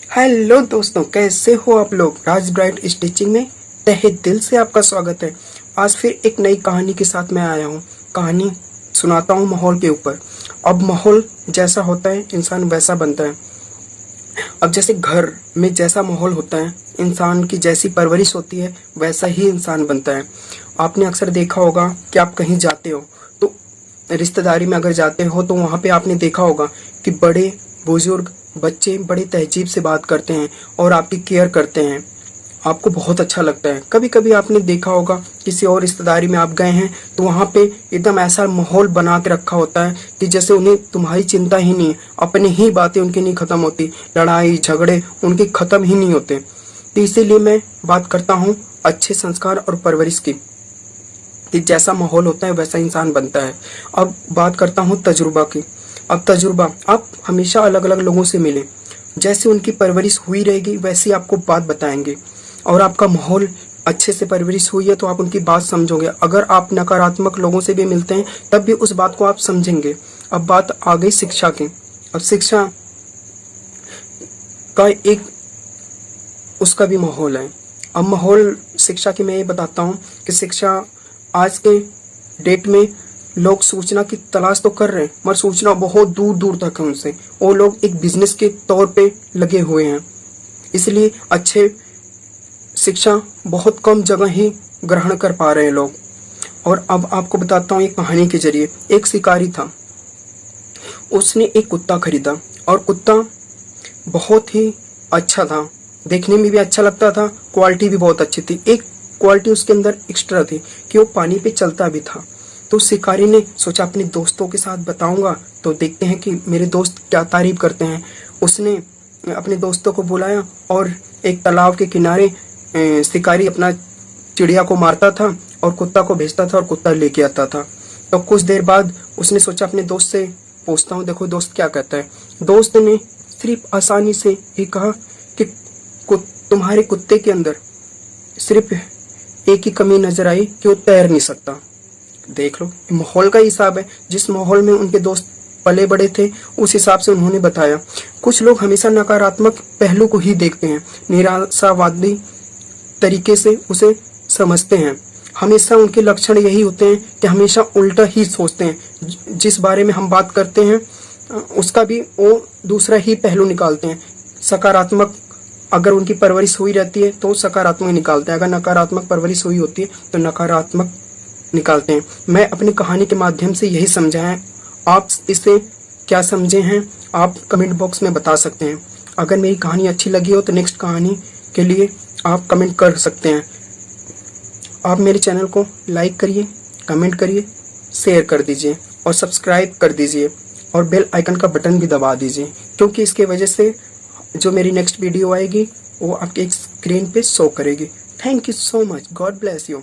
Hello दोस्तों, कैसे हो आप लोग। राज ब्राइट स्टिचिंग में तहे दिल से आपका स्वागत है। आज फिर एक नई कहानी के साथ मैं आया हूँ। कहानी सुनाता हूँ माहौल के ऊपर। अब माहौल जैसा होता है इंसान वैसा बनता है। अब जैसे घर में जैसा माहौल होता है, इंसान की जैसी परवरिश होती है वैसा ही इंसान बनता है। आपने अक्सर देखा होगा कि आप कहीं जाते हो तो रिश्तेदारी में अगर जाते हो तो वहाँ पे आपने देखा होगा कि बड़े बुजुर्ग बच्चे बड़े तहजीब से बात करते हैं और आपकी केयर करते हैं। आपको बहुत अच्छा लगता है। कभी कभी आपने देखा होगा किसी और रिश्तेदारी में आप गए हैं तो वहाँ पे एकदम ऐसा माहौल बना के रखा होता है कि जैसे उन्हें तुम्हारी चिंता ही नहीं है, अपनी ही बातें उनकी नहीं खत्म होती, लड़ाई झगड़े उनके खत्म ही नहीं होते। तो इसीलिए मैं बात करता हूँ अच्छे संस्कार और परवरिश की, कि जैसा माहौल होता है वैसा इंसान बनता है। अब बात करता हूँ तजुर्बा की। अब तजुर्बा, आप हमेशा अलग अलग लोगों से मिलें, जैसे उनकी परवरिश हुई रहेगी वैसी आपको बात बताएंगे। और आपका माहौल अच्छे से परवरिश हुई है तो आप उनकी बात समझोगे। अगर आप नकारात्मक लोगों से भी मिलते हैं तब भी उस बात को आप समझेंगे। अब बात आ गई शिक्षा की। अब शिक्षा का एक उसका भी माहौल है। अब माहौल शिक्षा की मैं ये बताता हूँ कि शिक्षा आज के डेट में लोग सूचना की तलाश तो कर रहे हैं मगर सूचना बहुत दूर दूर तक है उनसे। वो लोग एक बिजनेस के तौर पे लगे हुए हैं, इसलिए अच्छे शिक्षा बहुत कम जगह ही ग्रहण कर पा रहे हैं लोग। और अब आपको बताता हूँ एक कहानी के जरिए। एक शिकारी था, उसने एक कुत्ता खरीदा और कुत्ता बहुत ही अच्छा था, देखने में भी अच्छा लगता था, क्वालिटी भी बहुत अच्छी थी। एक क्वालिटी उसके अंदर एक्स्ट्रा थी कि वो पानी पे चलता भी था। तो शिकारी ने सोचा अपने दोस्तों के साथ बताऊंगा तो देखते हैं कि मेरे दोस्त क्या तारीफ करते हैं। उसने अपने दोस्तों को बुलाया और एक तालाब के किनारे शिकारी अपना चिड़िया को मारता था और कुत्ता को भेजता था और कुत्ता लेके आता था। तो कुछ देर बाद उसने सोचा अपने दोस्त से पूछता हूँ, देखो दोस्त क्या कहता है। दोस्त ने सिर्फ आसानी से ये कहा कि तुम्हारे कुत्ते के अंदर सिर्फ एक ही कमी नजर आई कि वो तैर नहीं सकता। देख लो, माहौल का हिसाब है। जिस माहौल में उनके दोस्त पले बड़े थे उस हिसाब से उन्होंने बताया। कुछ लोग हमेशा नकारात्मक पहलू को ही देखते हैं, निराशावादी तरीके से उसे समझते हैं। हमेशा उनके लक्षण यही होते हैं कि हमेशा उल्टा ही सोचते हैं। जिस बारे में हम बात करते हैं उसका भी वो दूसरा ही पहलू निकालते हैं। सकारात्मक अगर उनकी परवरिश हुई रहती है तो सकारात्मक निकालते हैं, अगर नकारात्मक परवरिश हुई होती है तो नकारात्मक निकालते हैं। मैं अपनी कहानी के माध्यम से यही समझा है। आप इसे क्या समझे हैं आप कमेंट बॉक्स में बता सकते हैं। अगर मेरी कहानी अच्छी लगी हो तो नेक्स्ट कहानी के लिए आप कमेंट कर सकते हैं। आप मेरे चैनल को लाइक करिए, कमेंट करिए, शेयर कर दीजिए और सब्सक्राइब कर दीजिए और बेल आइकन का बटन भी दबा दीजिए, क्योंकि इसके वजह से जो मेरी नेक्स्ट वीडियो आएगी वो आपके स्क्रीन पे शो करेगी। Thank you so much. God bless you.